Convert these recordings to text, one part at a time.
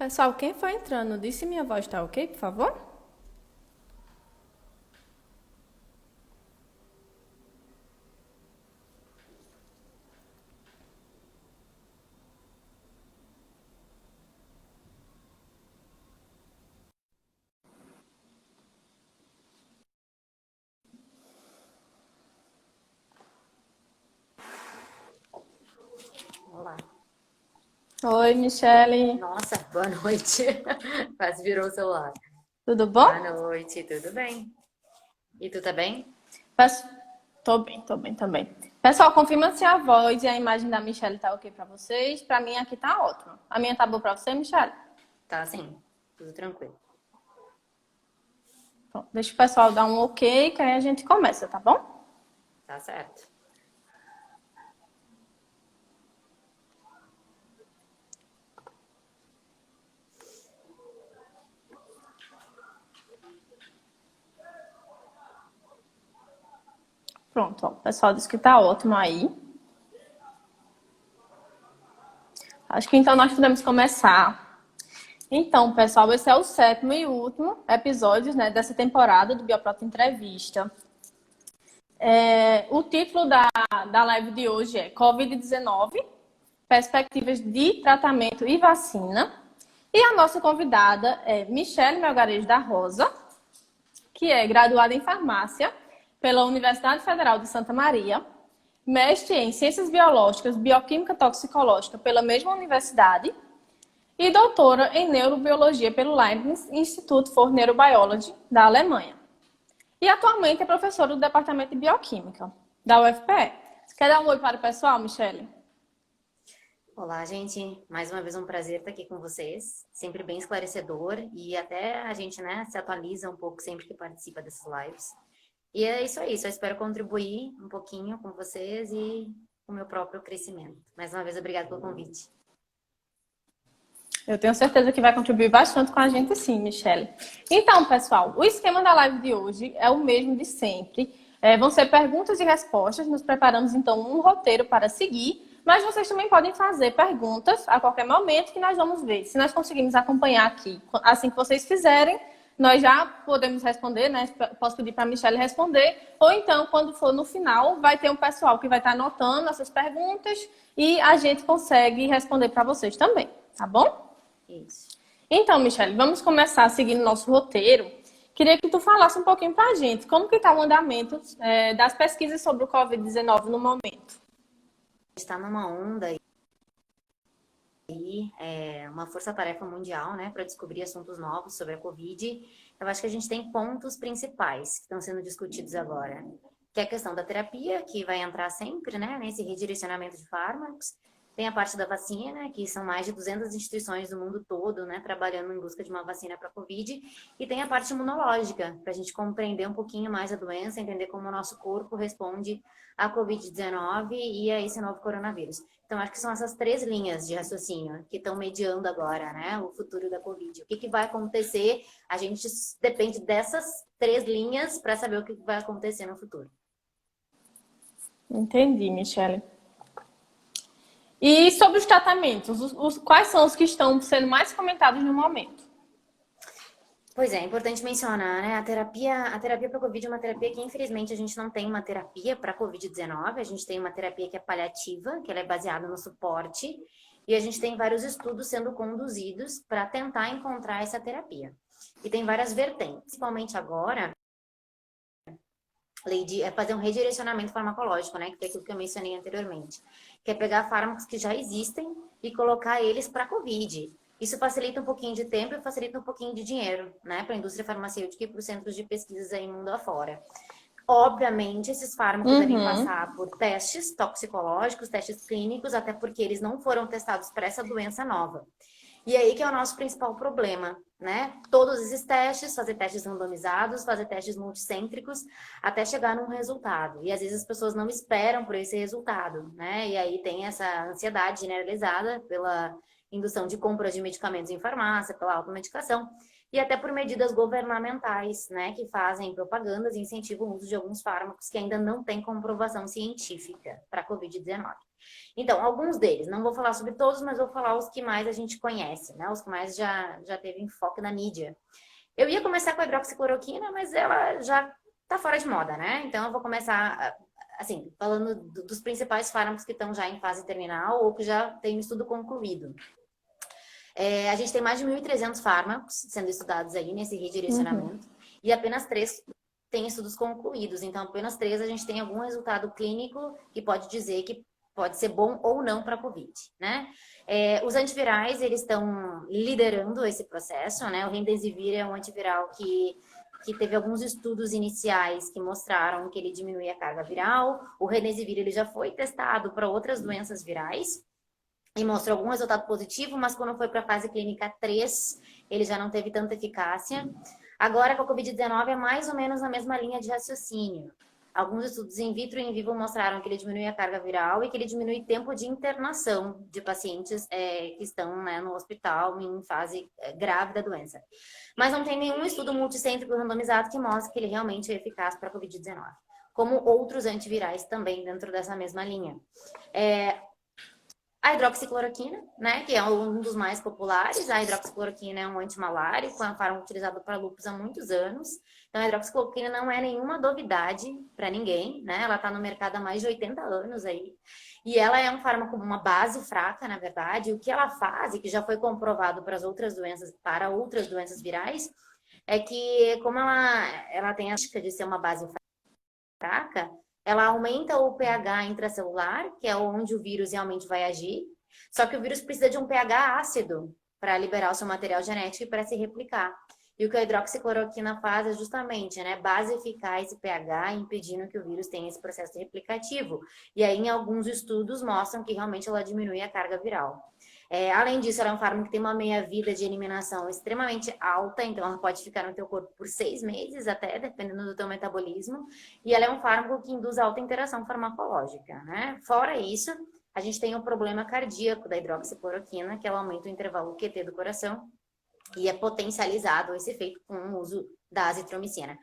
Pessoal, quem foi entrando, disse minha voz tá ok, por favor? Olá. Oi, Michele. Nossa, boa noite. Quase virou o celular. Tudo Boa bom? noite, tudo bem? E tu tá bem? Pes- tô bem também. Pessoal, confirma se a voz e a imagem da Michele tá ok pra vocês. Pra mim aqui tá ótimo. A minha tá boa pra você, Michele? Tá sim, tudo tranquilo. Pronto, deixa o pessoal dar um ok, que aí a gente começa, tá bom? Tá certo. Pronto, ó, o pessoal disse que tá ótimo aí. Acho que então nós podemos começar. Então, pessoal, esse é o sétimo e último episódio, né, dessa temporada do Bioprota Entrevista. O título da live de hoje é Covid-19, perspectivas de tratamento e vacina. E a nossa convidada é Michele Melgarejo da Rosa, que é graduada em farmácia pela Universidade Federal de Santa Maria, mestre em Ciências Biológicas, Bioquímica Toxicológica pela mesma universidade e doutora em Neurobiologia pelo Leibniz Institute for Neurobiology, da Alemanha. E atualmente é professora do Departamento de Bioquímica da UFPE. Você quer dar um oi para o pessoal, Michele? Olá, gente. Mais uma vez um prazer estar aqui com vocês. Sempre bem esclarecedor e até a gente, né, se atualiza um pouco sempre que participa dessas lives. E é isso aí, só espero contribuir um pouquinho com vocês e com o meu próprio crescimento. Mais uma vez, obrigada pelo convite. Eu tenho certeza que vai contribuir bastante com a gente, sim, Michele. Então, pessoal, o esquema da live de hoje é o mesmo de sempre. Vão ser perguntas e respostas. Nos preparamos, então, um roteiro para seguir. Mas vocês também podem fazer perguntas a qualquer momento que nós vamos ver. Se nós conseguirmos acompanhar aqui, assim que vocês fizerem, nós já podemos responder, né? Posso pedir para a Michelle responder. Ou então, quando for no final, vai ter um pessoal que vai estar anotando essas perguntas e a gente consegue responder para vocês também, tá bom? Isso. Então, Michele, vamos começar seguindo nosso roteiro. Queria que tu falasse um pouquinho para a gente como que está o andamento das pesquisas sobre o Covid-19 no momento. Está numa onda uma força-tarefa mundial, né, para descobrir assuntos novos sobre a Covid. Eu acho que a gente tem pontos principais que estão sendo discutidos agora, que é a questão da terapia, que vai entrar sempre, né, nesse redirecionamento de fármacos. Tem a parte da vacina, que são mais de 200 instituições do mundo todo, né, trabalhando em busca de uma vacina para a Covid. E tem a parte imunológica, para a gente compreender um pouquinho mais a doença, entender como o nosso corpo responde à Covid-19 e a esse novo coronavírus. Então, acho que são essas três linhas de raciocínio que estão mediando agora, né, o futuro da Covid. O que vai acontecer? A gente depende dessas três linhas para saber o que vai acontecer no futuro. Entendi, Michele. E sobre os tratamentos, quais são os que estão sendo mais comentados no momento? Pois é importante mencionar, né? A terapia para Covid é uma terapia que, infelizmente, a gente não tem uma terapia para Covid-19, a gente tem uma terapia que é paliativa, que ela é baseada no suporte, e a gente tem vários estudos sendo conduzidos para tentar encontrar essa terapia. E tem várias vertentes, principalmente agora, é fazer um redirecionamento farmacológico, né? Que foi aquilo que eu mencionei anteriormente. Que é pegar fármacos que já existem e colocar eles para Covid. Isso facilita um pouquinho de tempo e facilita um pouquinho de dinheiro, né? Para a indústria farmacêutica e para os centros de pesquisa aí mundo afora. Obviamente, esses fármacos devem passar por testes toxicológicos, testes clínicos, até porque eles não foram testados para essa doença nova. E aí que é o nosso principal problema, né? Todos esses testes, fazer testes randomizados, fazer testes multicêntricos, até chegar num resultado. E às vezes as pessoas não esperam por esse resultado, né? E aí tem essa ansiedade generalizada pela indução de compra de medicamentos em farmácia, pela automedicação. e até por medidas governamentais, né, que fazem propagandas e incentivam o uso de alguns fármacos que ainda não têm comprovação científica para a Covid-19. Então, alguns deles, não vou falar sobre todos, mas vou falar os que mais a gente conhece, né, os que mais já teve enfoque na mídia. Eu ia começar com a hidroxicloroquina, mas ela já está fora de moda, né? Então, eu vou começar, assim, falando dos principais fármacos que estão já em fase terminal ou que já tem um estudo concluído. A gente tem mais de 1.300 fármacos sendo estudados aí nesse redirecionamento e apenas 3 têm estudos concluídos. Então, apenas 3 a gente tem algum resultado clínico que pode dizer que pode ser bom ou não para a Covid, né? Os antivirais, eles estão liderando esse processo, né? O Remdesivir é um antiviral que teve alguns estudos iniciais que mostraram que ele diminui a carga viral. O Remdesivir, ele já foi testado para outras doenças virais e mostrou algum resultado positivo, mas quando foi para a fase clínica 3, ele já não teve tanta eficácia. Agora, com a Covid-19, é mais ou menos na mesma linha de raciocínio. Alguns estudos in vitro e in vivo mostraram que ele diminui a carga viral e que ele diminui o tempo de internação de pacientes que estão, né, no hospital em fase grave da doença. Mas não tem nenhum estudo multicêntrico randomizado que mostre que ele realmente é eficaz para a Covid-19. Como outros antivirais também dentro dessa mesma linha. A hidroxicloroquina, né, que é um dos mais populares. A hidroxicloroquina é um antimalárico, é um fármaco utilizado para lúpus há muitos anos. Então, a hidroxicloroquina não é nenhuma novidade para ninguém, né? Ela está no mercado há mais de 80 anos aí. E ela é um fármaco, uma base fraca, na verdade. O que ela faz, e que já foi comprovado para outras doenças virais, é que como ela tem a característica de ser uma base fraca, ela aumenta o pH intracelular, que é onde o vírus realmente vai agir. Só que o vírus precisa de um pH ácido para liberar o seu material genético e para se replicar. E o que a hidroxicloroquina faz é justamente, né, basificar esse pH, impedindo que o vírus tenha esse processo replicativo. E aí, em alguns estudos, mostram que realmente ela diminui a carga viral. Além disso, ela é um fármaco que tem uma meia-vida de eliminação extremamente alta, então ela pode ficar no teu corpo por 6 meses até, dependendo do teu metabolismo. E ela é um fármaco que induz alta interação farmacológica, né? Fora isso, a gente tem o problema cardíaco da hidroxicloroquina, que ela aumenta o intervalo QT do coração e é potencializado esse efeito com o uso da azitromicina.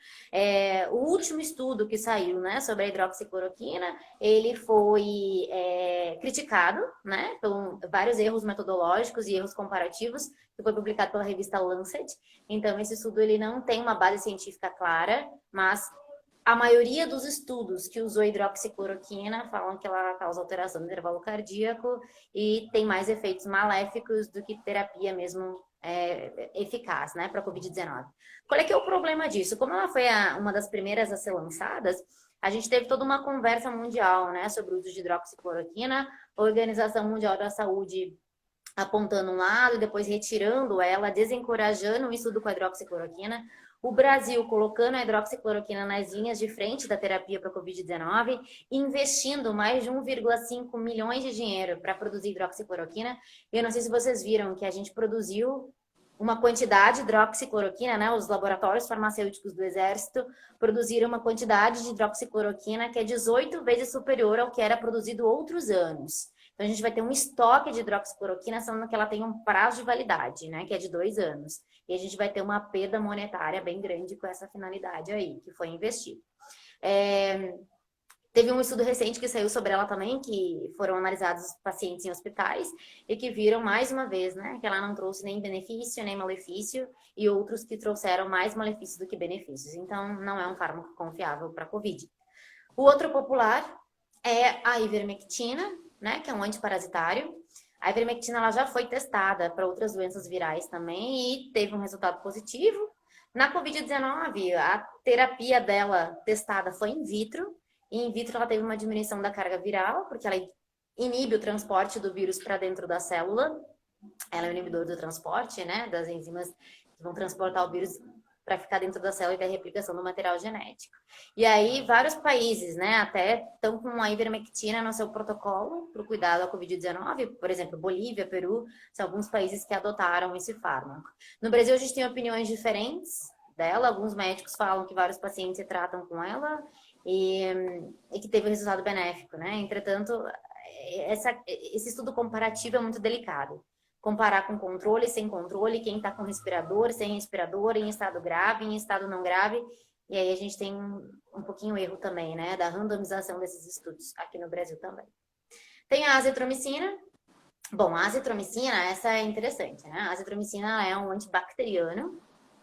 O último estudo que saiu, né, sobre a hidroxicloroquina, ele foi criticado, né, por vários erros metodológicos e erros comparativos, que foi publicado pela revista Lancet. Então, esse estudo ele não tem uma base científica clara, mas a maioria dos estudos que usou hidroxicloroquina falam que ela causa alteração do intervalo cardíaco e tem mais efeitos maléficos do que terapia mesmo eficaz, né, para a Covid-19. Qual é que é o problema disso? Como ela foi uma das primeiras a ser lançadas, a gente teve toda uma conversa mundial, né, sobre o uso de hidroxicloroquina, a Organização Mundial da Saúde apontando um lado e depois retirando ela, desencorajando o estudo com a hidroxicloroquina. O Brasil colocando a hidroxicloroquina nas linhas de frente da terapia para a Covid-19, investindo mais de 1,5 milhões de dinheiro para produzir hidroxicloroquina. Eu não sei se vocês viram que a gente produziu uma quantidade de hidroxicloroquina, né? Os laboratórios farmacêuticos do Exército produziram uma quantidade de hidroxicloroquina que é 18 vezes superior ao que era produzido outros anos. Então, a gente vai ter um estoque de hidroxicloroquina, sendo que ela tem um prazo de validade, né? Que é de 2 anos. E a gente vai ter uma perda monetária bem grande com essa finalidade aí, que foi investido. Teve um estudo recente que saiu sobre ela também, que foram analisados pacientes em hospitais e que viram mais uma vez, né, que ela não trouxe nem benefício nem malefício e outros que trouxeram mais malefícios do que benefícios. Então, não é um fármaco confiável para a COVID. O outro popular é a ivermectina, né, que é um antiparasitário. A ivermectina ela já foi testada para outras doenças virais também e teve um resultado positivo. Na Covid-19, a terapia dela testada foi in vitro. E in vitro ela teve uma diminuição da carga viral, porque ela inibe o transporte do vírus para dentro da célula. Ela é o inibidor do transporte, né, das enzimas que vão transportar o vírus para ficar dentro da célula e da replicação do material genético. E aí, vários países, né, até estão com a ivermectina no seu protocolo para o cuidado da Covid-19, por exemplo, Bolívia, Peru, são alguns países que adotaram esse fármaco. No Brasil, a gente tem opiniões diferentes dela, alguns médicos falam que vários pacientes se tratam com ela e que teve um resultado benéfico, né? Entretanto, esse estudo comparativo é muito delicado. comparar com controle, sem controle, quem está com respirador, sem respirador, em estado grave, em estado não grave. E aí a gente tem um pouquinho erro também, né, da randomização desses estudos aqui no Brasil também. Tem a azitromicina. Bom, a azitromicina, essa é interessante, né? A azitromicina é um antibacteriano,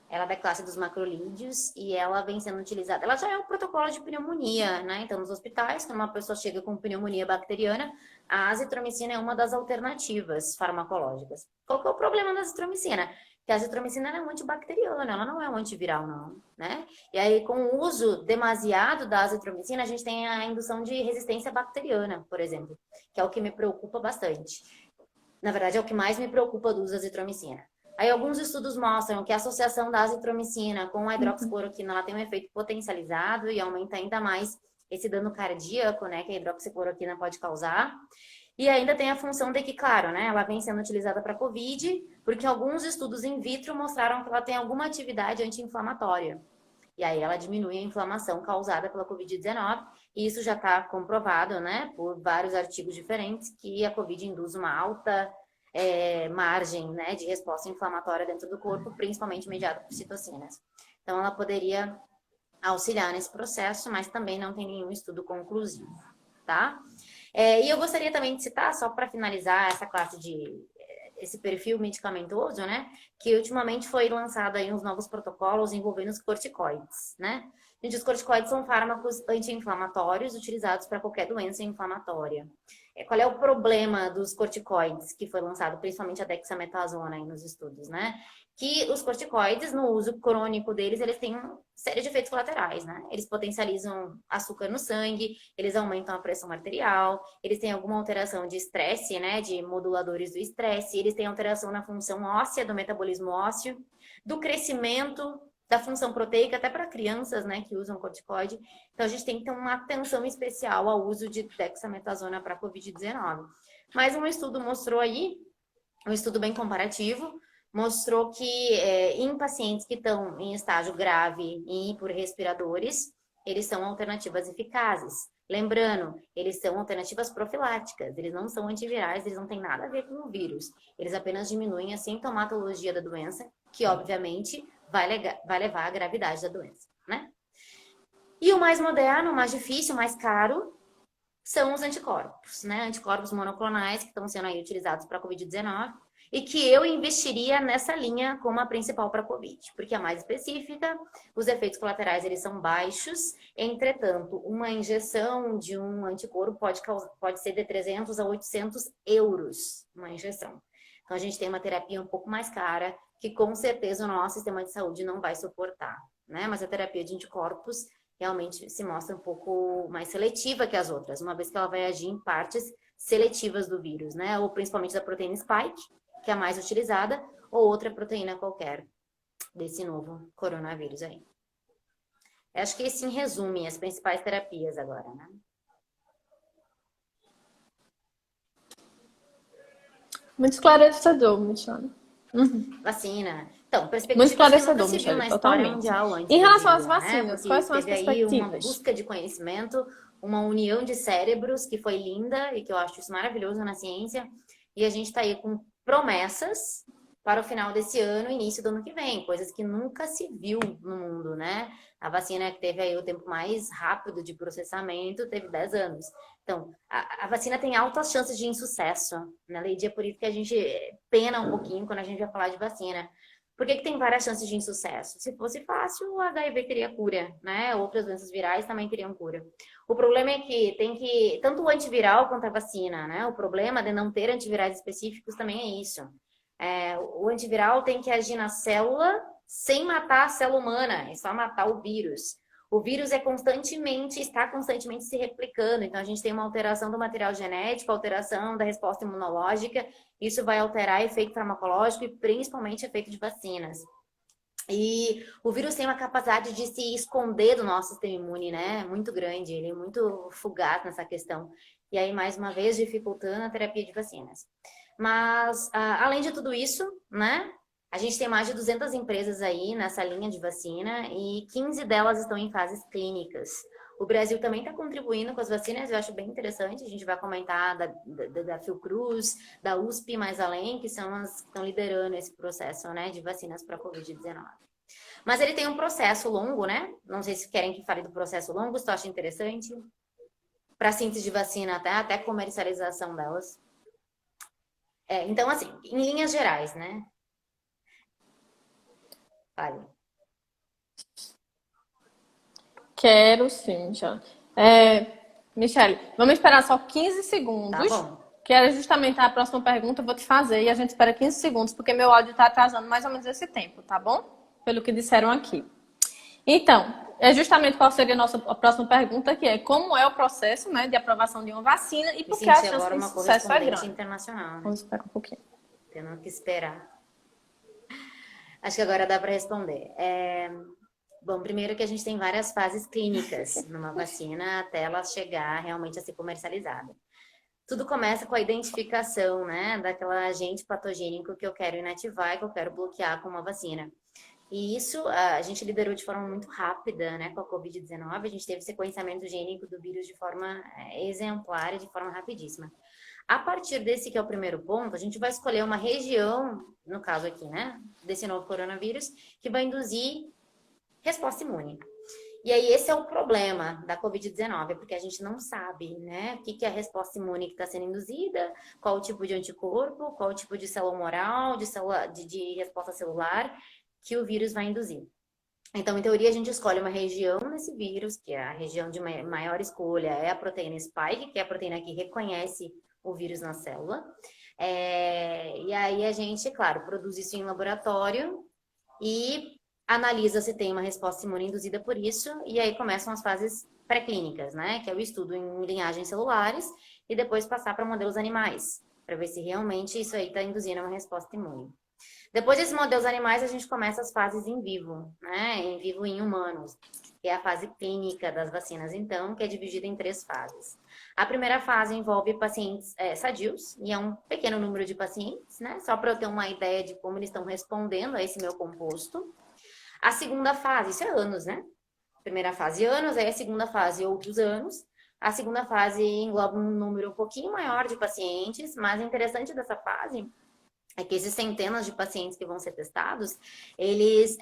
ela é da classe dos macrolídeos e ela vem sendo utilizada. Ela já é um protocolo de pneumonia, né? Então, nos hospitais, quando uma pessoa chega com pneumonia bacteriana, a azitromicina é uma das alternativas farmacológicas. Qual que é o problema da azitromicina? Que a azitromicina é um antibacteriano, ela não é um antiviral, não, né? E aí, com o uso demasiado da azitromicina, a gente tem a indução de resistência bacteriana, por exemplo, que é o que me preocupa bastante. Na verdade, é o que mais me preocupa do uso da azitromicina. Aí, alguns estudos mostram que a associação da azitromicina com a hidroxicloroquina ela tem um efeito potencializado e aumenta ainda mais esse dano cardíaco, né, que a hidroxicloroquina pode causar. E ainda tem a função de que, claro, né, ela vem sendo utilizada para COVID, porque alguns estudos in vitro mostraram que ela tem alguma atividade anti-inflamatória. E aí ela diminui a inflamação causada pela COVID-19, e isso já está comprovado, né, por vários artigos diferentes, que a COVID induz uma alta margem, né, de resposta inflamatória dentro do corpo, principalmente mediada por citocinas. Então, ela poderia auxiliar nesse processo, mas também não tem nenhum estudo conclusivo, tá? E eu gostaria também de citar, só para finalizar essa classe esse perfil medicamentoso, né? Que ultimamente foi lançado aí uns novos protocolos envolvendo os corticoides, né? Gente, os corticoides são fármacos anti-inflamatórios utilizados para qualquer doença inflamatória. Qual é o problema dos corticoides que foi lançado, principalmente a dexametasona aí nos estudos, né? Que os corticoides, no uso crônico deles, eles têm uma série de efeitos colaterais, né? Eles potencializam açúcar no sangue, eles aumentam a pressão arterial, eles têm alguma alteração de estresse, né? De moduladores do estresse, eles têm alteração na função óssea, do metabolismo ósseo, do crescimento, da função proteica, até para crianças, né? Que usam corticoide. Então, a gente tem que ter uma atenção especial ao uso de dexametasona para COVID-19. Mas um estudo mostrou aí, um estudo bem comparativo, mostrou que em pacientes que estão em estágio grave e por respiradores, eles são alternativas eficazes. Lembrando, eles são alternativas profiláticas, eles não são antivirais, eles não têm nada a ver com o vírus. Eles apenas diminuem a sintomatologia da doença, que obviamente vai levar à gravidade da doença, né? E o mais moderno, o mais difícil, o mais caro, são os anticorpos, né? Anticorpos monoclonais que estão sendo aí utilizados para a COVID-19 e que eu investiria nessa linha como a principal para a COVID, porque é mais específica, os efeitos colaterais eles são baixos, entretanto, uma injeção de um anticorpo pode ser de 300 a 800 euros, uma injeção. Então, a gente tem uma terapia um pouco mais cara, que com certeza o nosso sistema de saúde não vai suportar, né? Mas a terapia de anticorpos realmente se mostra um pouco mais seletiva que as outras, uma vez que ela vai agir em partes seletivas do vírus, né? Ou principalmente da proteína spike, que é a mais utilizada, ou outra proteína qualquer desse novo coronavírus aí. Eu acho que esse em resume as principais terapias agora, né? Muito esclarecedor, Michelle. Vacina. Então, perspectivas Muito esclarecedor, que nunca se viu Michelle, na história totalmente. mundial antes. Em relação da às vida, vacinas, né? quais são as teve aí uma perspectivas? busca de conhecimento, uma união de cérebros que foi linda e que eu acho isso maravilhoso na ciência. E a gente está aí com promessas para o final desse ano e início do ano que vem, coisas que nunca se viu no mundo, né? A vacina que teve aí o tempo mais rápido de processamento teve 10 anos. Então, a vacina tem altas chances de insucesso, né, Leidia? Por isso que a gente pena um pouquinho quando a gente vai falar de vacina. Por que tem várias chances de insucesso? Se fosse fácil, o HIV teria cura, né? Outras doenças virais também teriam cura. O problema é que tem que, tanto o antiviral quanto a vacina, né? O problema de não ter antivirais específicos também é isso. O antiviral tem que agir na célula sem matar a célula humana, é só matar o vírus. O vírus está constantemente se replicando, então a gente tem uma alteração do material genético, alteração da resposta imunológica, isso vai alterar efeito farmacológico e principalmente efeito de vacinas. E o vírus tem uma capacidade de se esconder do nosso sistema imune, né? Muito grande, ele é muito fugaz nessa questão. E aí, mais uma vez, dificultando a terapia de vacinas. Mas, além de tudo isso, né? A gente tem mais de 200 empresas aí nessa linha de vacina e 15 delas estão em fases clínicas. O Brasil também está contribuindo com as vacinas, eu acho bem interessante. A gente vai comentar da Fiocruz, da USP mais além, que são as que estão liderando esse processo, né, de vacinas para a Covid-19. Mas ele tem um processo longo, né? Não sei se querem que fale do processo longo, se tu acha interessante. Para síntese de vacina até comercialização delas. Então, assim, em linhas gerais, né? Fale. Quero sim, já. Michele, vamos esperar só 15 segundos. Tá bom. Que era justamente a próxima pergunta, eu vou te fazer e a gente espera 15 segundos, porque meu áudio está atrasando mais ou menos esse tempo, tá bom? Pelo que disseram aqui. Então, é justamente qual seria a próxima pergunta, que é como é o processo, né, de aprovação de uma vacina e por que a chance de sucesso é grande. Internacional, né? Vamos esperar um pouquinho. Tendo que esperar. Acho que agora dá para responder. Bom, primeiro que a gente tem várias fases clínicas numa vacina até ela chegar realmente a ser comercializada. Tudo começa com a identificação, né, daquela agente patogênico que eu quero inativar e que eu quero bloquear com uma vacina. E isso a gente liderou de forma muito rápida, né, com a Covid-19. A gente teve sequenciamento gênico do vírus de forma exemplar e de forma rapidíssima. A partir desse que é o primeiro ponto, a gente vai escolher uma região, no caso aqui, né, desse novo coronavírus, que vai induzir resposta imune. E aí esse é o problema da Covid-19, porque a gente não sabe, né, o que é a resposta imune que está sendo induzida, qual o tipo de anticorpo, qual o tipo de célula humoral, de resposta celular que o vírus vai induzir. Então, em teoria, a gente escolhe uma região nesse vírus, que é a região de maior escolha, é a proteína spike, que é a proteína que reconhece o vírus na célula. E aí a gente, claro, produz isso em laboratório e analisa se tem uma resposta imune induzida por isso, e aí começam as fases pré-clínicas, né? Que é o estudo em linhagens celulares e depois passar para modelos animais, para ver se realmente isso aí está induzindo uma resposta imune. Depois desses modelos animais, a gente começa as fases em vivo, né? Em vivo em humanos, que é a fase clínica das vacinas, então, que é dividida em 3 fases. A primeira fase envolve pacientes sadios, e é um pequeno número de pacientes, né? Só para eu ter uma ideia de como eles estão respondendo a esse meu composto. A segunda fase, isso é anos, né? Primeira fase, anos, aí a segunda fase, outros anos. A segunda fase engloba um número um pouquinho maior de pacientes, mas o interessante dessa fase é que esses centenas de pacientes que vão ser testados, eles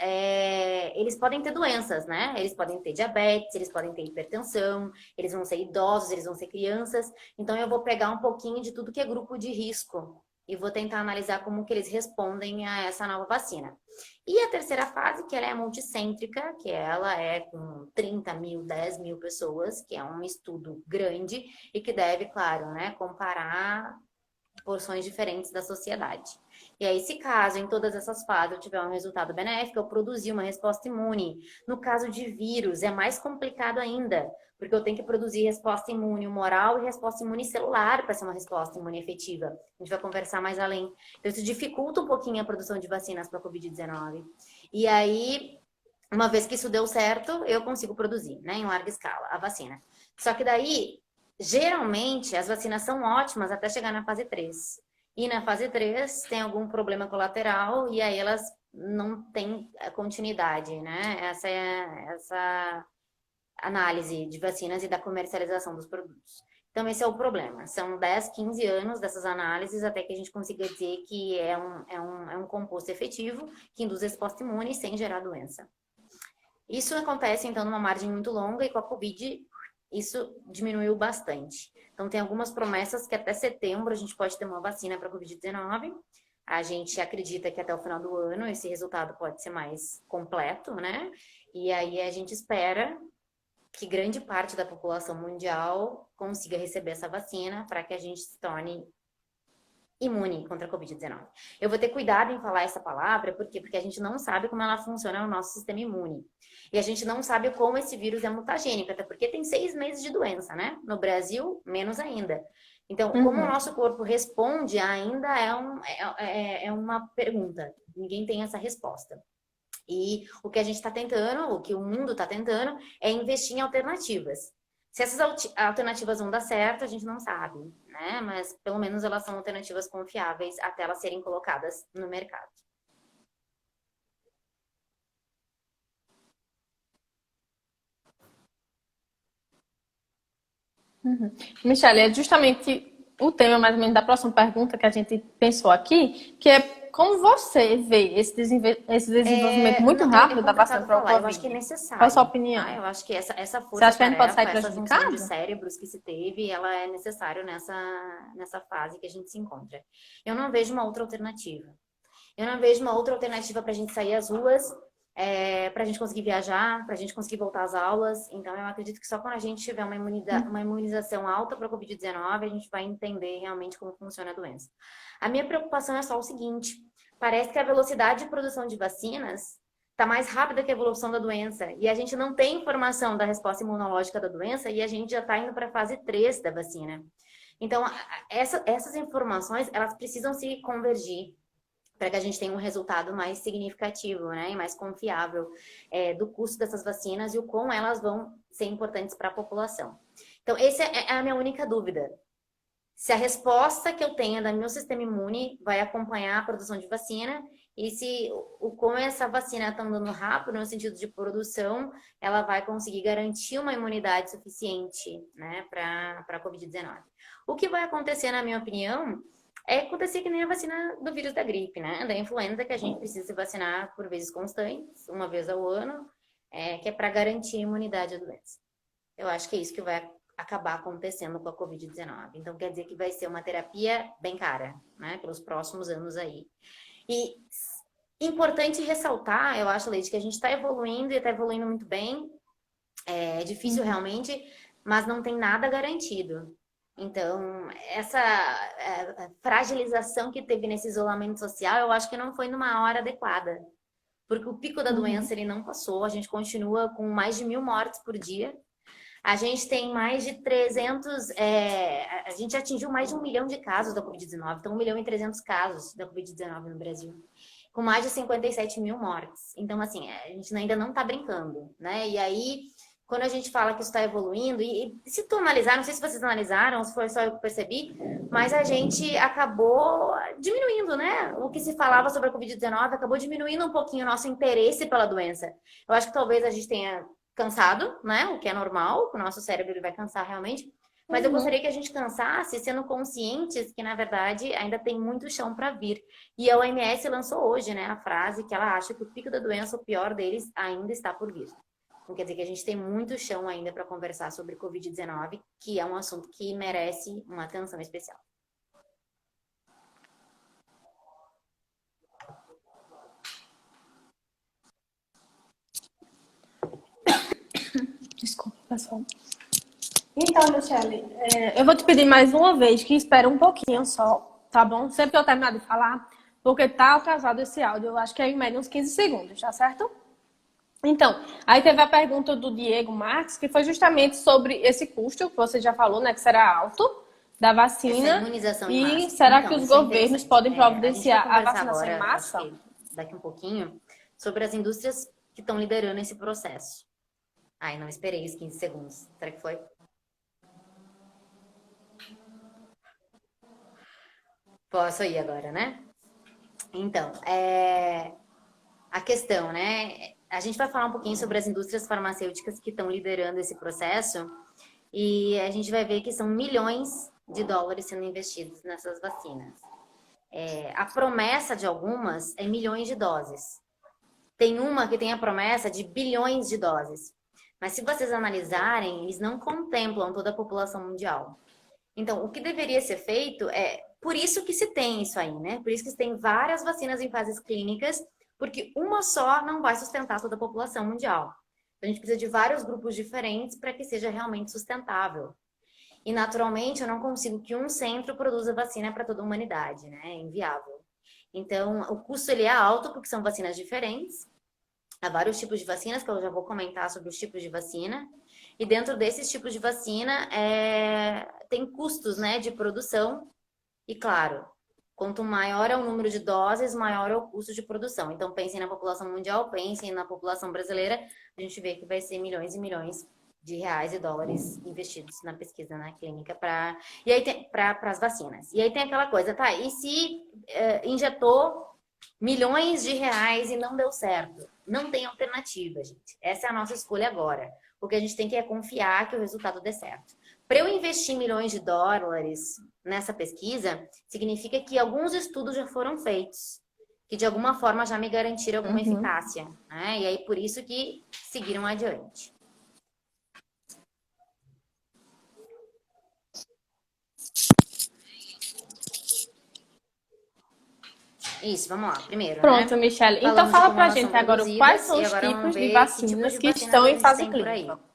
podem ter doenças, né? Eles podem ter diabetes, eles podem ter hipertensão, eles vão ser idosos, eles vão ser crianças. Então, eu vou pegar um pouquinho de tudo que é grupo de risco e vou tentar analisar como que eles respondem a essa nova vacina. E a terceira fase, que ela é multicêntrica, que ela é com 30 mil, 10 mil pessoas, que é um estudo grande e que deve, claro, né, comparar porções diferentes da sociedade. E aí, se caso em todas essas fases eu tiver um resultado benéfico, eu produzir uma resposta imune. No caso de vírus, é mais complicado ainda, porque eu tenho que produzir resposta imune humoral e resposta imune celular para ser uma resposta imune efetiva. A gente vai conversar mais além. Então, isso dificulta um pouquinho a produção de vacinas para a Covid-19. E aí, uma vez que isso deu certo, eu consigo produzir, né, em larga escala, a vacina. Só que daí, geralmente, as vacinas são ótimas até chegar na fase 3. E na fase 3 tem algum problema colateral e aí elas não têm continuidade, né? Essa análise de vacinas e da comercialização dos produtos. Então, esse é o problema. São 10, 15 anos dessas análises até que a gente consiga dizer que é um composto efetivo que induz resposta imune sem gerar doença. Isso acontece, então, numa margem muito longa e com a Covid isso diminuiu bastante. Então, tem algumas promessas que até setembro a gente pode ter uma vacina para a Covid-19. A gente acredita que até o final do ano esse resultado pode ser mais completo, né? E aí a gente espera que grande parte da população mundial consiga receber essa vacina para que a gente se torne imune contra a Covid-19. Eu vou ter cuidado em falar essa palavra, por quê? Porque a gente não sabe como ela funciona no nosso sistema imune. E a gente não sabe como esse vírus é mutagênico, até porque tem 6 meses de doença, né? No Brasil, menos ainda. Então, como o nosso corpo responde ainda é uma pergunta. Ninguém tem essa resposta. E o que a gente está tentando, o que o mundo está tentando, é investir em alternativas. Se essas alternativas vão dar certo, a gente não sabe, né? Mas pelo menos elas são alternativas confiáveis até elas serem colocadas no mercado. Michele, é justamente o tema, mais ou menos, da próxima pergunta que a gente pensou aqui, que é como você vê esse desenvolvimento muito É rápido da vacina complicado para o falar, eu acho que é Covid. Qual a sua necessário, tá? opinião? Eu acho que essa Você acha que a gente pode sair força-tarefa, essa junção de prejudicado? cérebros que se teve, ela é necessário nessa fase que a gente se encontra. Eu não vejo uma outra alternativa. Eu não vejo uma outra alternativa para a gente sair às ruas, para a gente conseguir viajar, para a gente conseguir voltar às aulas. Então, eu acredito que só quando a gente tiver uma imunização alta para a Covid-19, a gente vai entender realmente como funciona a doença. A minha preocupação é só o seguinte: parece que a velocidade de produção de vacinas está mais rápida que a evolução da doença. E a gente não tem informação da resposta imunológica da doença e a gente já está indo para a fase 3 da vacina. Então, essas informações, elas precisam se convergir para que a gente tenha um resultado mais significativo, né, e mais confiável do custo dessas vacinas e o quão elas vão ser importantes para a população. Então, essa é a minha única dúvida. Se a resposta que eu tenho do meu sistema imune vai acompanhar a produção de vacina e se como essa vacina está andando rápido no sentido de produção, ela vai conseguir garantir uma imunidade suficiente, né, para a Covid-19. O que vai acontecer, na minha opinião, é acontecer que nem a vacina do vírus da gripe, né? Da influenza, que a gente precisa se vacinar por vezes constantes, uma vez ao ano, que é para garantir a imunidade à doença. Eu acho que é isso que vai acabar acontecendo com a Covid-19. Então, quer dizer que vai ser uma terapia bem cara, né? Pelos próximos anos aí. E importante ressaltar, eu acho, Leite, que a gente está evoluindo e está evoluindo muito bem. É difícil realmente, mas não tem nada garantido. Então, essa fragilização que teve nesse isolamento social, eu acho que não foi numa hora adequada. Porque o pico da doença, ele não passou. A gente continua com mais de 1.000 mortes por dia. A gente tem mais de 300... a gente atingiu mais de 1 milhão de casos da Covid-19. Então, 1 milhão e 300 casos da Covid-19 no Brasil. Com mais de 57 mil mortes. Então, assim, a gente ainda não está brincando, né? E aí... Quando a gente fala que isso está evoluindo, e se tu analisar, não sei se vocês analisaram, se foi só eu que percebi, mas a gente acabou diminuindo, né? O que se falava sobre a Covid-19 acabou diminuindo um pouquinho o nosso interesse pela doença. Eu acho que talvez a gente tenha cansado, né? O que é normal, o nosso cérebro ele vai cansar realmente. Mas eu gostaria que a gente cansasse sendo conscientes que, na verdade, ainda tem muito chão para vir. E a OMS lançou hoje, né, a frase que ela acha que o pico da doença, o pior deles, ainda está por vir. Então, quer dizer que a gente tem muito chão ainda para conversar sobre Covid-19, que é um assunto que merece uma atenção especial. Desculpa, pessoal. Então, Michele, eu vou te pedir mais uma vez que espere um pouquinho só, tá bom? Sempre que eu terminar de falar, porque tá atrasado esse áudio, eu acho que é em média uns 15 segundos, tá certo? Então, aí teve a pergunta do Diego Marques, que foi justamente sobre esse custo que você já falou, né, que será alto da vacina. Essa imunização em E massa. será Então, que os isso é governos podem providenciar a vacinação agora, em massa? acho que daqui um pouquinho, sobre as indústrias que estão liderando esse processo. Ai, não esperei os 15 segundos. Será que foi? Posso ir agora, né? Então, a questão, né? A gente vai falar um pouquinho sobre as indústrias farmacêuticas que estão liderando esse processo e a gente vai ver que são milhões de dólares sendo investidos nessas vacinas. A promessa de algumas é milhões de doses. Tem uma que tem a promessa de bilhões de doses. Mas se vocês analisarem, eles não contemplam toda a população mundial. Então, o que deveria ser feito por isso que se tem isso aí, né? Por isso que se tem várias vacinas em fases clínicas, porque uma só não vai sustentar toda a população mundial. A gente precisa de vários grupos diferentes para que seja realmente sustentável. E, naturalmente, eu não consigo que um centro produza vacina para toda a humanidade, né? É inviável. Então, o custo ele é alto, porque são vacinas diferentes. Há vários tipos de vacinas, que eu já vou comentar sobre os tipos de vacina. E dentro desses tipos de vacina, tem custos, né, de produção. E, claro, quanto maior é o número de doses, maior é o custo de produção. Então, pensem na população mundial, pensem na população brasileira. A gente vê que vai ser milhões e milhões de reais e dólares investidos na pesquisa, na clínica, para as vacinas. E aí tem aquela coisa, tá? E se injetou milhões de reais e não deu certo? Não tem alternativa, gente. Essa é a nossa escolha agora. O que a gente tem que é confiar que o resultado dê certo. Para eu investir milhões de dólares nessa pesquisa, significa que alguns estudos já foram feitos, que de alguma forma já me garantiram alguma eficácia, né? E aí por isso que seguiram adiante. Isso, vamos lá. Primeiro, Pronto, né? Michelle. Então Falamos de fala como pra elas são gente agora quais produzidas são e os agora vamos tipos de ver que tipo vacinas de que vacina estão que a em gente fase tem por aí. clínica.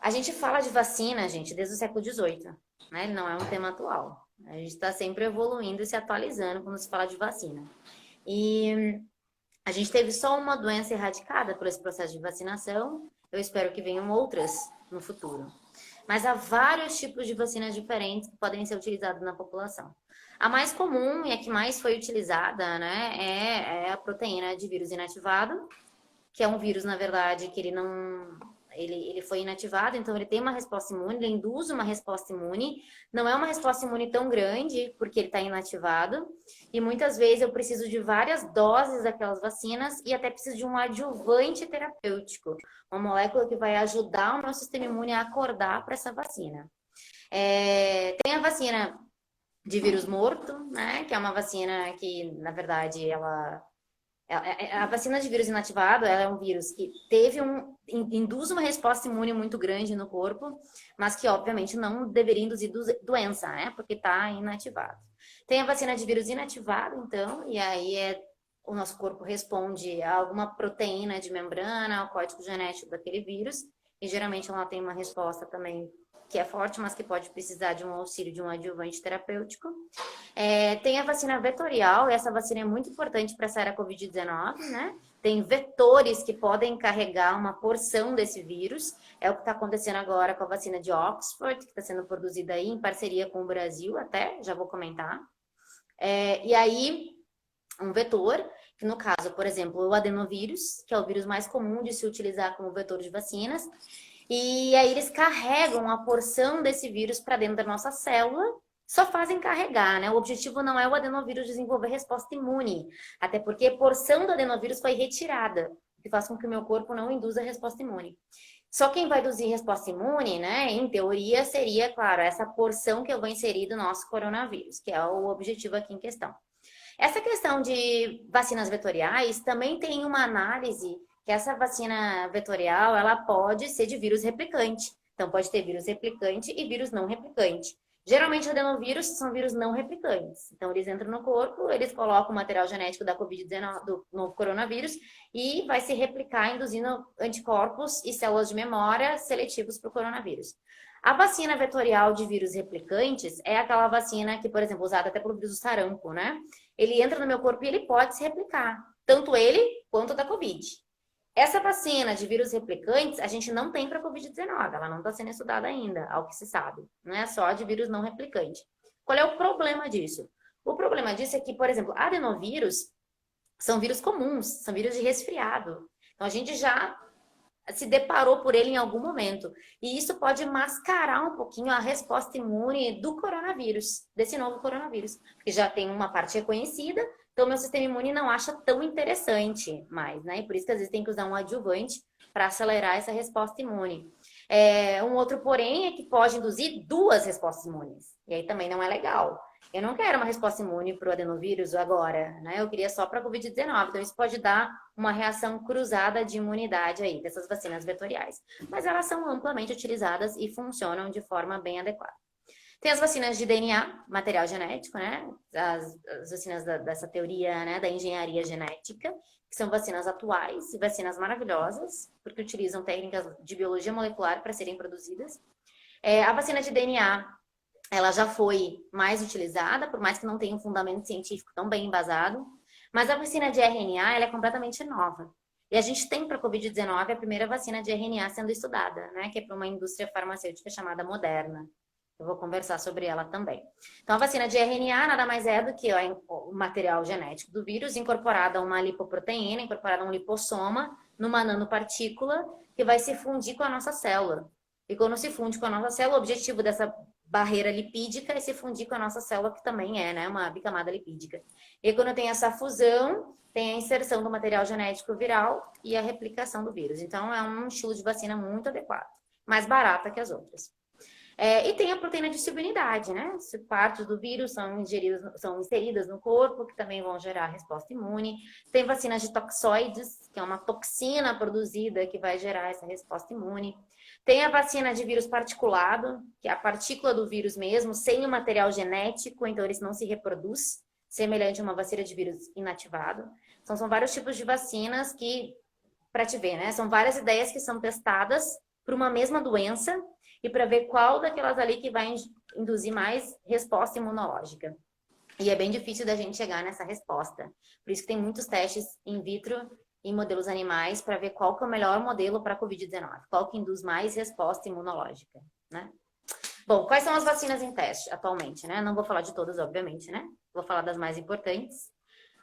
A gente fala de vacina, gente, desde o século XVIII, né? Ele não é um tema atual. A gente está sempre evoluindo e se atualizando quando se fala de vacina. E a gente teve só uma doença erradicada por esse processo de vacinação. Eu espero que venham outras no futuro. Mas há vários tipos de vacinas diferentes que podem ser utilizadas na população. A mais comum e a que mais foi utilizada, né, é a proteína de vírus inativado, que é um vírus, na verdade, que ele foi inativado, então ele tem uma resposta imune, ele induz uma resposta imune. Não é uma resposta imune tão grande, porque ele está inativado. E muitas vezes eu preciso de várias doses daquelas vacinas e até preciso de um adjuvante terapêutico, uma molécula que vai ajudar o meu sistema imune a acordar para essa vacina. Tem a vacina de vírus morto, né? Que é uma vacina que, na verdade, a vacina de vírus inativado, ela é um vírus que induz uma resposta imune muito grande no corpo, mas que obviamente não deveria induzir doença, né? Porque está inativado. Tem a vacina de vírus inativado, então, e aí o nosso corpo responde a alguma proteína de membrana, ao código genético daquele vírus, e geralmente ela tem uma resposta também que é forte, mas que pode precisar de um auxílio de um adjuvante terapêutico. Tem a vacina vetorial, e essa vacina é muito importante para essa era Covid-19, né? Tem vetores que podem carregar uma porção desse vírus. É o que está acontecendo agora com a vacina de Oxford, que está sendo produzida aí em parceria com o Brasil, até, já vou comentar. E aí, um vetor, que no caso, por exemplo, o adenovírus, que é o vírus mais comum de se utilizar como vetor de vacinas. E aí eles carregam a porção desse vírus para dentro da nossa célula, só fazem carregar, né? O objetivo não é o adenovírus desenvolver resposta imune, até porque a porção do adenovírus foi retirada, o que faz com que o meu corpo não induza a resposta imune. Só quem vai induzir resposta imune, né, em teoria, seria, claro, essa porção que eu vou inserir do nosso coronavírus, que é o objetivo aqui em questão. Essa questão de vacinas vetoriais também tem uma análise que essa vacina vetorial, ela pode ser de vírus replicante. Então, pode ter vírus replicante e vírus não replicante. Geralmente, adenovírus são vírus não replicantes. Então, eles entram no corpo, eles colocam o material genético da Covid-19, do novo coronavírus, e vai se replicar, induzindo anticorpos e células de memória seletivos para o coronavírus. A vacina vetorial de vírus replicantes é aquela vacina que, por exemplo, usada até pelo vírus do sarampo, né? Ele entra no meu corpo e ele pode se replicar, tanto ele quanto da Covid. Essa vacina de vírus replicantes, a gente não tem para a Covid-19, ela não está sendo estudada ainda, ao que se sabe. Não é só de vírus não replicante. Qual é o problema disso? O problema disso é que, por exemplo, adenovírus são vírus comuns, são vírus de resfriado. Então, a gente já se deparou por ele em algum momento. E isso pode mascarar um pouquinho a resposta imune do coronavírus, desse novo coronavírus. Porque já tem uma parte reconhecida, então meu sistema imune não acha tão interessante mais, né? E por isso que às vezes tem que usar um adjuvante para acelerar essa resposta imune. Um outro, porém, é que pode induzir duas respostas imunes. E aí também não é legal. Eu não quero uma resposta imune para o adenovírus agora, né? Eu queria só para a Covid-19. Então, isso pode dar uma reação cruzada de imunidade aí, dessas vacinas vetoriais. Mas elas são amplamente utilizadas e funcionam de forma bem adequada. Tem as vacinas de DNA, material genético, né? As vacinas dessa teoria, né, da engenharia genética, que são vacinas atuais e vacinas maravilhosas, porque utilizam técnicas de biologia molecular para serem produzidas. A vacina de DNA, ela já foi mais utilizada, por mais que não tenha um fundamento científico tão bem embasado. Mas a vacina de RNA, ela é completamente nova. E a gente tem para a Covid-19 a primeira vacina de RNA sendo estudada, né? Que é para uma indústria farmacêutica chamada Moderna. Eu vou conversar sobre ela também. Então, a vacina de RNA nada mais é do que o material genético do vírus incorporado a uma lipoproteína, incorporado a um lipossoma, numa nanopartícula, que vai se fundir com a nossa célula. E quando se funde com a nossa célula, o objetivo dessa barreira lipídica é se fundir com a nossa célula, que também é, né, uma bicamada lipídica. E quando tem essa fusão, tem a inserção do material genético viral e a replicação do vírus. Então, é um estilo de vacina muito adequado, mais barata que as outras. E tem a proteína de subunidade, né? Partes do vírus são inseridas no corpo, que também vão gerar resposta imune. Tem vacinas de toxoides, que é uma toxina produzida que vai gerar essa resposta imune. Tem a vacina de vírus particulado, que é a partícula do vírus mesmo, sem o material genético, então ele não se reproduz, semelhante a uma vacina de vírus inativado. Então, são vários tipos de vacinas que, para te ver, né? São várias ideias que são testadas para uma mesma doença e para ver qual daquelas ali que vai induzir mais resposta imunológica. E é bem difícil da gente chegar nessa resposta. Por isso que tem muitos testes in vitro em modelos animais para ver qual que é o melhor modelo para a Covid-19, qual que induz mais resposta imunológica, né? Bom, quais são as vacinas em teste atualmente, né? Não vou falar de todas, obviamente, né? Vou falar das mais importantes.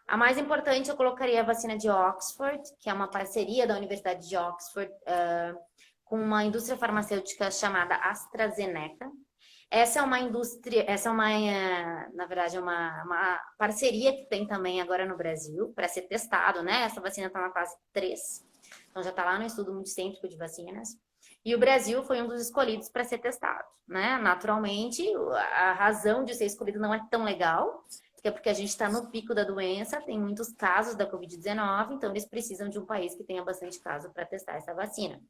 A mais importante eu colocaria a vacina de Oxford, que é uma parceria da Universidade de Oxford com uma indústria farmacêutica chamada AstraZeneca. Essa é uma indústria, na verdade, uma parceria que tem também agora no Brasil para ser testado, né? Essa vacina está na fase 3, então já está lá no estudo multicêntrico de vacinas. E o Brasil foi um dos escolhidos para ser testado, né? Naturalmente, a razão de ser escolhido não é tão legal, que é porque a gente está no pico da doença, tem muitos casos da Covid-19, então eles precisam de um país que tenha bastante caso para testar essa vacina.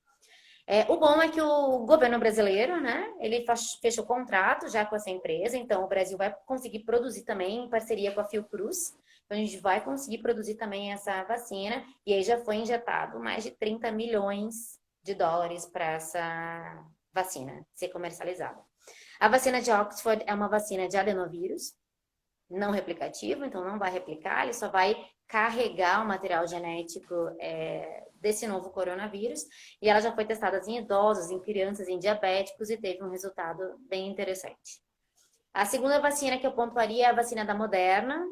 O bom é que o governo brasileiro, né, ele fechou contrato já com essa empresa, então o Brasil vai conseguir produzir também em parceria com a Fiocruz, então a gente vai conseguir produzir também essa vacina, e aí já foi injetado mais de 30 milhões de dólares para essa vacina ser comercializada. A vacina de Oxford é uma vacina de adenovírus, não replicativo, então não vai replicar, ele só vai carregar o material genético desse novo coronavírus, e ela já foi testada em idosos, em crianças, em diabéticos, e teve um resultado bem interessante. A segunda vacina que eu pontuaria é a vacina da Moderna,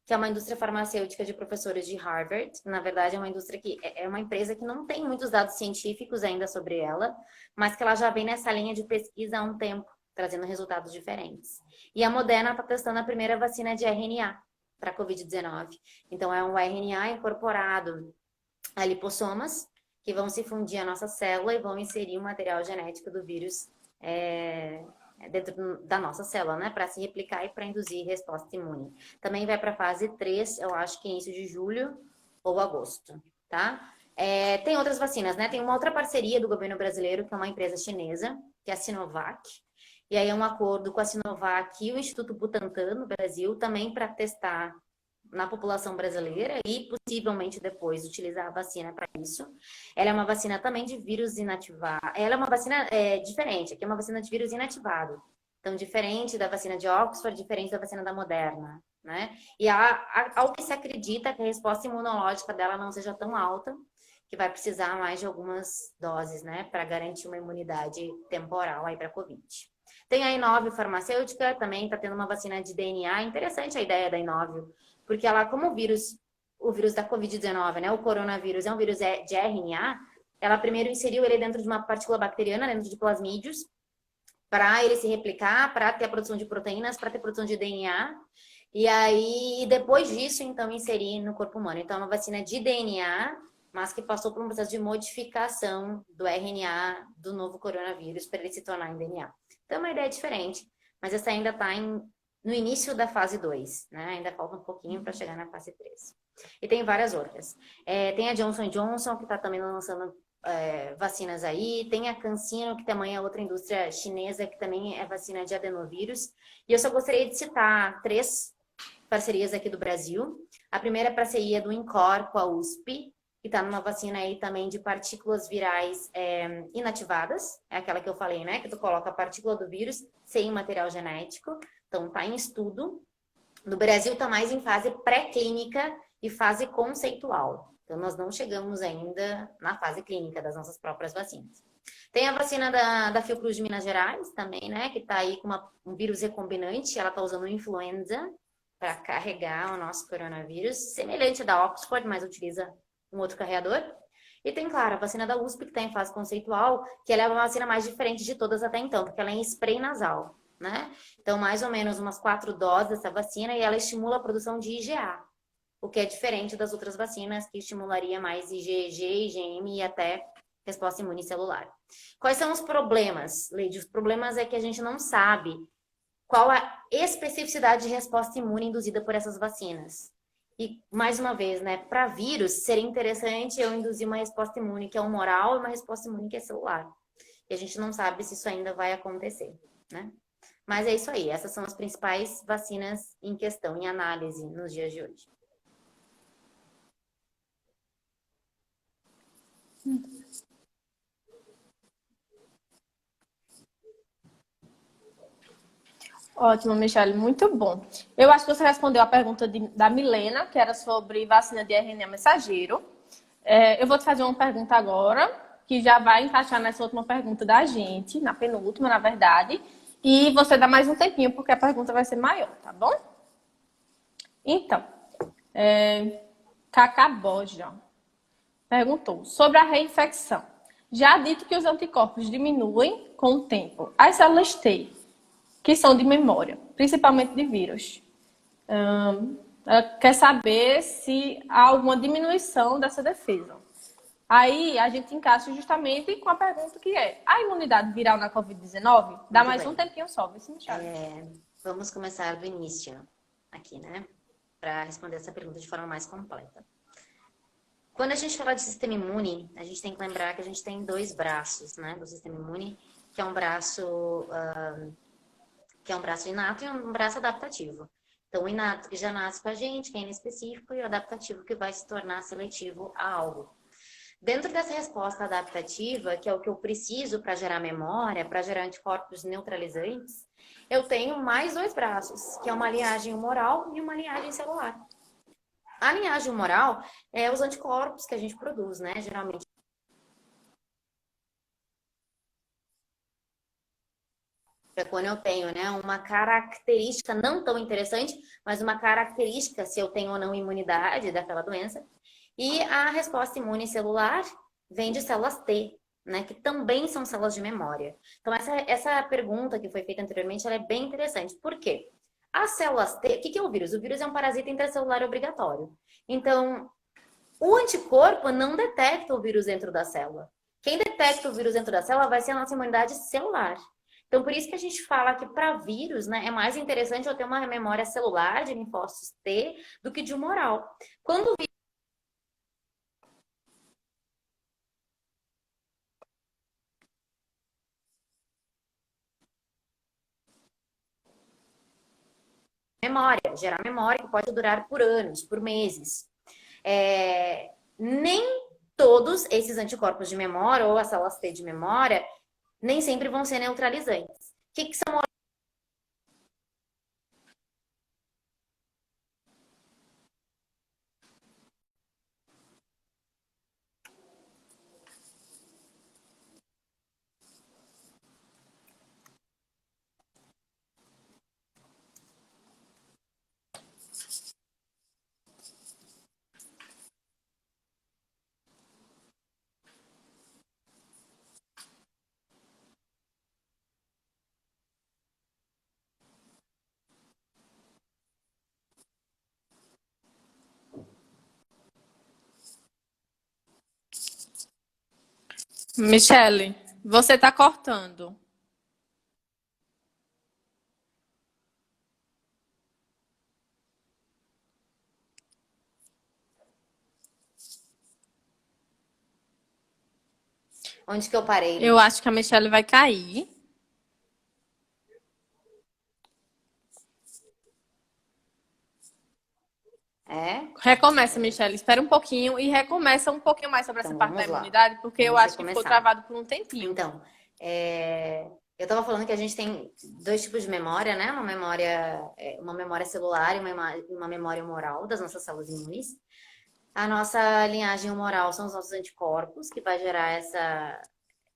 que é uma indústria farmacêutica de professores de Harvard. Na verdade, é uma indústria que é uma empresa que não tem muitos dados científicos ainda sobre ela, mas que ela já vem nessa linha de pesquisa há um tempo, trazendo resultados diferentes. E a Moderna está testando a primeira vacina de RNA para a Covid-19. Então, é um RNA incorporado a lipossomas, que vão se fundir à nossa célula e vão inserir o material genético do vírus dentro da nossa célula, né? Para se replicar e para induzir resposta imune. Também vai para a fase 3, eu acho que início de julho ou agosto, tá? Tem outras vacinas, né? Tem uma outra parceria do governo brasileiro, que é uma empresa chinesa, que é a Sinovac. E aí é um acordo com a Sinovac e o Instituto Butantan no Brasil, também para testar na população brasileira e possivelmente depois utilizar a vacina para isso. Ela é uma vacina também de vírus inativado. Ela é uma vacina diferente, aqui é uma vacina de vírus inativado. Então, diferente da vacina de Oxford, diferente da vacina da Moderna, né? E ao que se acredita que a resposta imunológica dela não seja tão alta, que vai precisar mais de algumas doses, né? Para garantir uma imunidade temporal aí para a Covid. Tem a Inovio farmacêutica, também está tendo uma vacina de DNA. Interessante a ideia da Inovio, porque ela, como o vírus da Covid-19, né, o coronavírus é um vírus de RNA, ela primeiro inseriu ele dentro de uma partícula bacteriana, dentro de plasmídios, para ele se replicar, para ter a produção de proteínas, para ter produção de DNA, e aí depois disso, então, inserir no corpo humano. Então, é uma vacina de DNA, mas que passou por um processo de modificação do RNA do novo coronavírus para ele se tornar em DNA. Então, é uma ideia diferente, mas essa ainda está no início da fase 2, né? Ainda falta um pouquinho para chegar na fase 3. E tem várias outras. Tem a Johnson Johnson, que está também lançando vacinas aí. Tem a CanSino, que também é outra indústria chinesa, que também é vacina de adenovírus. E eu só gostaria de citar 3 parcerias aqui do Brasil. A primeira parceria do INCOR com a USP, que está numa vacina aí também de partículas virais inativadas. É aquela que eu falei, né? Que tu coloca a partícula do vírus sem material genético. Então, está em estudo. No Brasil, está mais em fase pré-clínica e fase conceitual. Então, nós não chegamos ainda na fase clínica das nossas próprias vacinas. Tem a vacina da Fiocruz de Minas Gerais também, né? Que está aí com um vírus recombinante. Ela está usando influenza para carregar o nosso coronavírus. Semelhante da Oxford, mas utiliza um outro carreador. E tem, claro, a vacina da USP, que está em fase conceitual, que ela é uma vacina mais diferente de todas até então, porque ela é em spray nasal, né? Então, mais ou menos umas 4 doses dessa vacina, e ela estimula a produção de IgA, o que é diferente das outras vacinas, que estimularia mais IgG, IgM e até resposta imune celular. Quais são os problemas, Leide? Os problemas é que a gente não sabe qual a especificidade de resposta imune induzida por essas vacinas. E, mais uma vez, né, para vírus, seria interessante eu induzir uma resposta imune que é humoral e uma resposta imune que é celular. E a gente não sabe se isso ainda vai acontecer, né? Mas é isso aí, essas são as principais vacinas em questão, em análise nos dias de hoje. Ótimo, Michele, muito bom. Eu acho que você respondeu a pergunta da Milena, que era sobre vacina de RNA mensageiro. Eu vou te fazer uma pergunta agora, que já vai encaixar nessa última pergunta da gente, na penúltima, na verdade. E você dá mais um tempinho, porque a pergunta vai ser maior, tá bom? Então, Cacá Borja perguntou sobre a reinfecção. Já dito que os anticorpos diminuem com o tempo. As células T, que são de memória, principalmente de vírus. Ela quer saber se há alguma diminuição dessa defesa. Aí a gente encaixa justamente com a pergunta que é: a imunidade viral na Covid-19? Dá Muito mais bem. um tempinho só, vê se me chama. Vamos começar do início aqui, né? Para responder essa pergunta de forma mais completa. Quando a gente fala de sistema imune, a gente tem que lembrar que a gente tem dois braços, né, do sistema imune, que é um braço inato e um braço adaptativo. Então, o inato que já nasce com a gente, que é inespecífico, e o adaptativo que vai se tornar seletivo a algo. Dentro dessa resposta adaptativa, que é o que eu preciso para gerar memória, para gerar anticorpos neutralizantes, eu tenho mais dois braços, que é uma linhagem humoral e uma linhagem celular. A linhagem humoral é os anticorpos que a gente produz, né? Geralmente. Quando eu tenho, né, uma característica não tão interessante, mas uma característica se eu tenho ou não imunidade daquela doença. E a resposta imune celular vem de células T, né, que também são células de memória. Então, essa pergunta que foi feita anteriormente, ela é bem interessante. Por quê? As células T, o que é o vírus? O vírus é um parasita intracelular obrigatório. Então, o anticorpo não detecta o vírus dentro da célula. Quem detecta o vírus dentro da célula vai ser a nossa imunidade celular. Então, por isso que a gente fala que para vírus, né, é mais interessante eu ter uma memória celular de linfócitos T do que de humoral. Quando o vírus gerar memória que pode durar por anos, por meses. Nem todos esses anticorpos de memória ou as células T de memória nem sempre vão ser neutralizantes. O que são Michele, você tá cortando. onde que eu parei? Eu acho que a Michele vai cair. Recomeça, Michele. Espera um pouquinho e recomeça um pouquinho mais sobre essa Então, parte da vamos lá. imunidade, porque eu Vamos acho que ficou recomeçar. travado por um tempinho. Então, eu estava falando que a gente tem dois tipos de memória, né? Uma memória celular e uma memória humoral das nossas células imunes. A nossa linhagem humoral são os nossos anticorpos, que vai gerar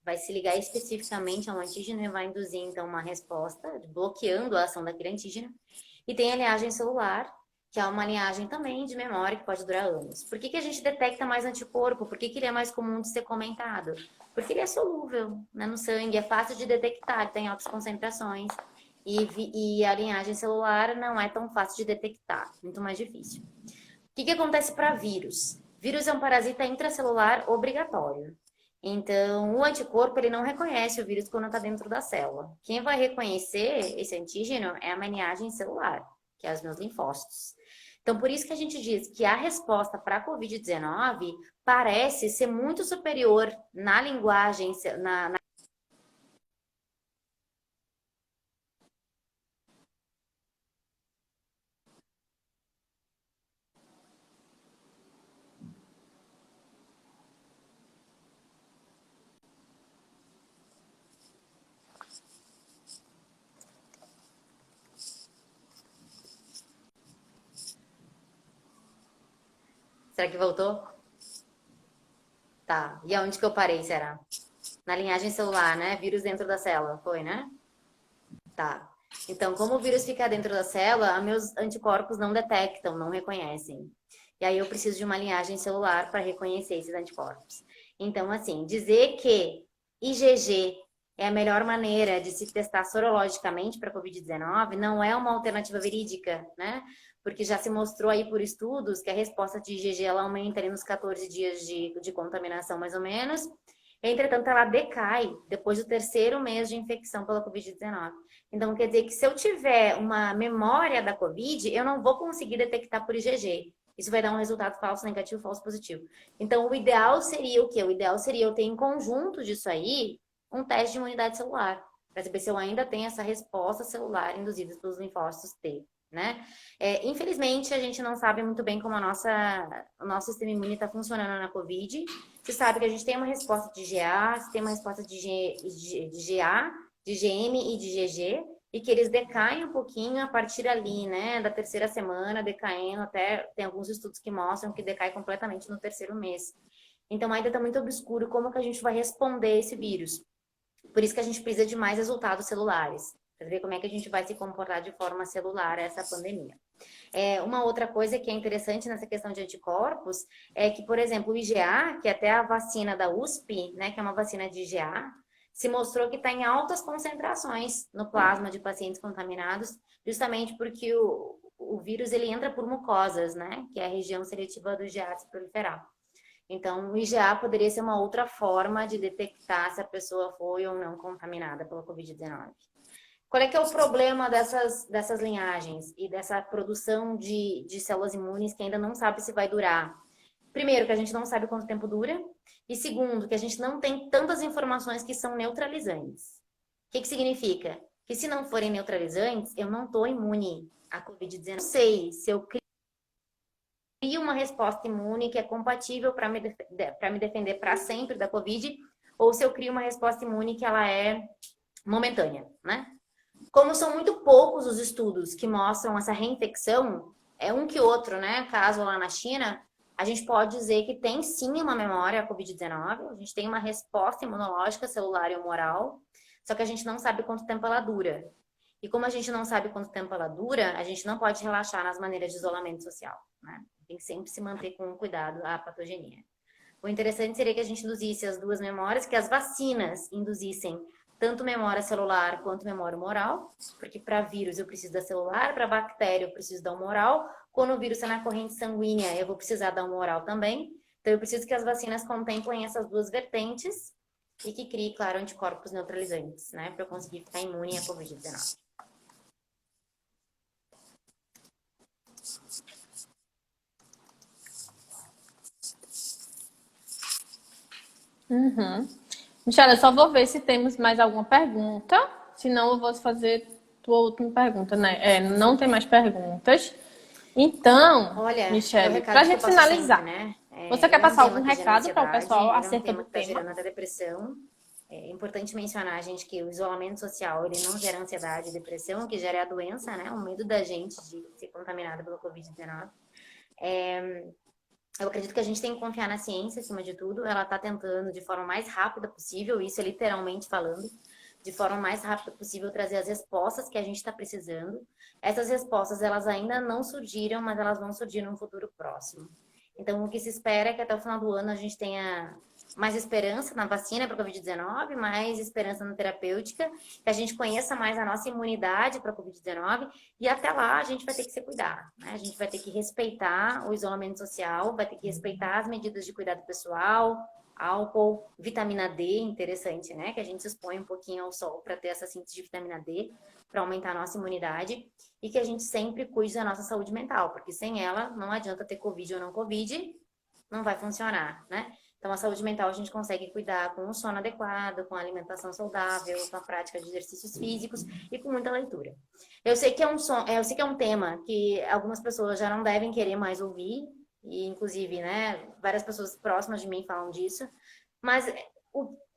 vai se ligar especificamente a um antígeno e vai induzir, então, uma resposta, bloqueando a ação daquele antígeno. E tem a linhagem celular, que é uma linhagem também de memória que pode durar anos. Por que a gente detecta mais anticorpo? Por que ele é mais comum de ser comentado? Porque ele é solúvel, né, no sangue, é fácil de detectar, tem altas concentrações. E a linhagem celular não é tão fácil de detectar, muito mais difícil. O que acontece para vírus? Vírus é um parasita intracelular obrigatório. Então, o anticorpo, ele não reconhece o vírus quando está dentro da célula. Quem vai reconhecer esse antígeno é a maniagem celular, que é os meus linfócitos. Então, por isso que a gente diz que a resposta para a Covid-19 parece ser muito superior na linguagem, na Será que voltou? Tá. E aonde que eu parei, será? Na linhagem celular, né? Vírus dentro da célula, foi, né? Tá. Então, como o vírus fica dentro da célula, meus anticorpos não detectam, não reconhecem. E aí eu preciso de uma linhagem celular para reconhecer esses anticorpos. Então, assim, dizer que IgG é a melhor maneira de se testar sorologicamente para Covid-19 não é uma alternativa verídica, né? Porque já se mostrou aí por estudos que a resposta de IgG ela aumenta ali nos 14 dias de contaminação, mais ou menos. Entretanto, ela decai depois do terceiro mês de infecção pela Covid-19. Então, quer dizer que se eu tiver uma memória da Covid, eu não vou conseguir detectar por IgG. Isso vai dar um resultado falso negativo, falso positivo. Então, o ideal seria o quê? O ideal seria eu ter em conjunto disso aí um teste de imunidade celular, para saber se eu ainda tenho essa resposta celular induzida pelos linfócitos T, né? Infelizmente, a gente não sabe muito bem como o nosso sistema imune está funcionando na Covid. Você sabe que a gente tem uma resposta de GA, tem uma resposta de GA, de GM e de GG, e que eles decaem um pouquinho a partir ali, né, da terceira semana, decaindo até, tem alguns estudos que mostram que decai completamente no terceiro mês. Então ainda está muito obscuro como que a gente vai responder esse vírus. Por isso que a gente precisa de mais resultados celulares, para ver como é que a gente vai se comportar de forma celular essa pandemia. Uma outra coisa que é interessante nessa questão de anticorpos é que, por exemplo, o IgA, que é até a vacina da USP, né, que é uma vacina de IgA, se mostrou que está em altas concentrações no plasma de pacientes contaminados, justamente porque o vírus ele entra por mucosas, né, que é a região seletiva do IgA se proliferar. Então, o IgA poderia ser uma outra forma de detectar se a pessoa foi ou não contaminada pela Covid-19. Qual é que é o problema dessas linhagens e dessa produção de células imunes que ainda não sabe se vai durar? Primeiro, que a gente não sabe quanto tempo dura. E segundo, que a gente não tem tantas informações que são neutralizantes. O que significa? Que se não forem neutralizantes, eu não estou imune à Covid-19. Não sei se eu crio uma resposta imune que é compatível para me defender para sempre da Covid, ou se eu crio uma resposta imune que ela é momentânea, né? Como são muito poucos os estudos que mostram essa reinfecção, é um que outro, né? Caso lá na China, a gente pode dizer que tem sim uma memória à Covid-19, a gente tem uma resposta imunológica celular e humoral, só que a gente não sabe quanto tempo ela dura. E como a gente não sabe quanto tempo ela dura, a gente não pode relaxar nas maneiras de isolamento social, né? Tem que sempre se manter com cuidado à patogenia. O interessante seria que a gente induzisse as duas memórias, que as vacinas induzissem tanto memória celular quanto memória humoral, porque para vírus eu preciso da celular, para bactéria eu preciso da humoral. Quando o vírus está na corrente sanguínea, eu vou precisar da humoral também. Então eu preciso que as vacinas contemplem essas duas vertentes e que crie, claro, anticorpos neutralizantes, né, para eu conseguir ficar imune à Covid-19. Uhum. Michelle, eu só vou ver se temos mais alguma pergunta. Senão, eu vou fazer tua última pergunta, né? Não tem mais perguntas. Então, Olha, Michelle, para a gente finalizar, sempre, né? você quer É um passar tema algum que gera recado para o ansiedade, pessoal é um acerca tema do que está tema? gerando até depressão. É importante mencionar, gente, que o isolamento social, ele não gera ansiedade e depressão, o que gera é a doença, né? O medo da gente de ser contaminada pela Covid-19. Eu acredito que a gente tem que confiar na ciência, acima de tudo. Ela está tentando, de forma mais rápida possível, isso é literalmente falando, de forma mais rápida possível, trazer as respostas que a gente está precisando. Essas respostas, elas ainda não surgiram, mas elas vão surgir num futuro próximo. Então, o que se espera é que até o final do ano a gente tenha mais esperança na vacina para a Covid-19, mais esperança na terapêutica, que a gente conheça mais a nossa imunidade para a Covid-19 e até lá a gente vai ter que se cuidar, né? A gente vai ter que respeitar o isolamento social, vai ter que respeitar as medidas de cuidado pessoal, álcool, vitamina D, interessante, né? Que a gente se expõe um pouquinho ao sol para ter essa síntese de vitamina D, para aumentar a nossa imunidade e que a gente sempre cuide da nossa saúde mental, porque sem ela não adianta ter Covid ou não Covid, não vai funcionar, né? Então, a saúde mental a gente consegue cuidar com um sono adequado, com a alimentação saudável, com a prática de exercícios físicos e com muita leitura. Eu sei que eu sei que é um tema que algumas pessoas já não devem querer mais ouvir, e inclusive, né, várias pessoas próximas de mim falam disso, mas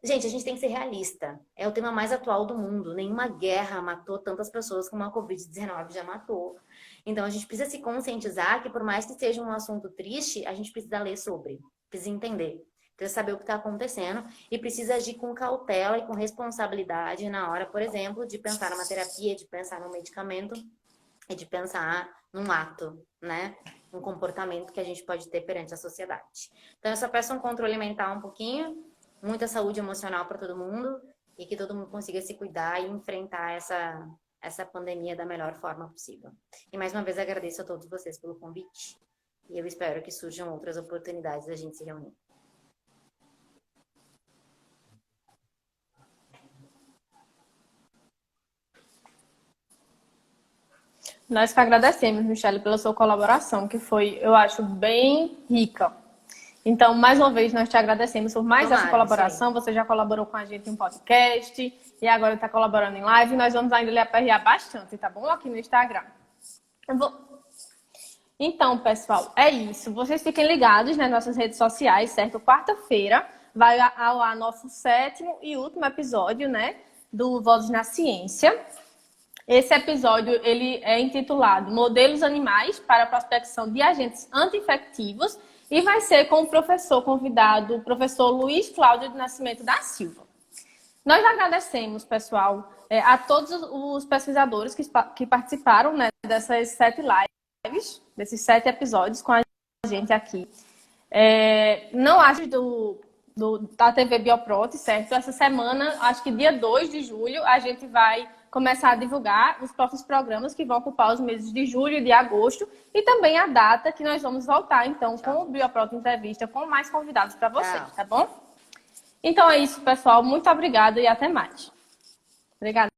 gente, a gente tem que ser realista. É o tema mais atual do mundo. Nenhuma guerra matou tantas pessoas como a Covid-19 já matou. Então, a gente precisa se conscientizar que, por mais que seja um assunto triste, a gente precisa ler sobre, precisa entender, precisa saber o que está acontecendo e precisa agir com cautela e com responsabilidade na hora, por exemplo, de pensar numa terapia, de pensar num medicamento e de pensar num ato, né? Um comportamento que a gente pode ter perante a sociedade. Então, eu só peço um controle mental um pouquinho, muita saúde emocional para todo mundo e que todo mundo consiga se cuidar e enfrentar essa pandemia da melhor forma possível. E mais uma vez agradeço a todos vocês pelo convite e eu espero que surjam outras oportunidades da gente se reunir. Nós que agradecemos, Michele, pela sua colaboração, que foi, eu acho, bem rica. Então, mais uma vez, nós te agradecemos por mais essa colaboração. Você já colaborou com a gente em um podcast e agora está colaborando em live. Nós vamos ainda lhe aperrear bastante, tá bom? Aqui no Instagram. Então, pessoal, é isso. Vocês fiquem ligados nas nossas redes sociais, certo? Quarta-feira vai ao ar nosso 7º e último episódio, né? Do Vozes na Ciência. Esse episódio ele é intitulado Modelos Animais para a Prospecção de Agentes Anti-Infectivos e vai ser com o professor convidado, o professor Luiz Cláudio de Nascimento da Silva. Nós agradecemos, pessoal, a todos os pesquisadores que participaram, né, dessas 7 lives, desses 7 episódios com a gente aqui. Não acho da TV Bioprote, certo? Essa semana, acho que dia 2 de julho, a gente vai começar a divulgar os próximos programas que vão ocupar os meses de julho e de agosto e também a data que nós vamos voltar, então, com o Bioprote Entrevista, com mais convidados para vocês, tá bom? Então é isso, pessoal. Muito obrigada e até mais. Obrigada.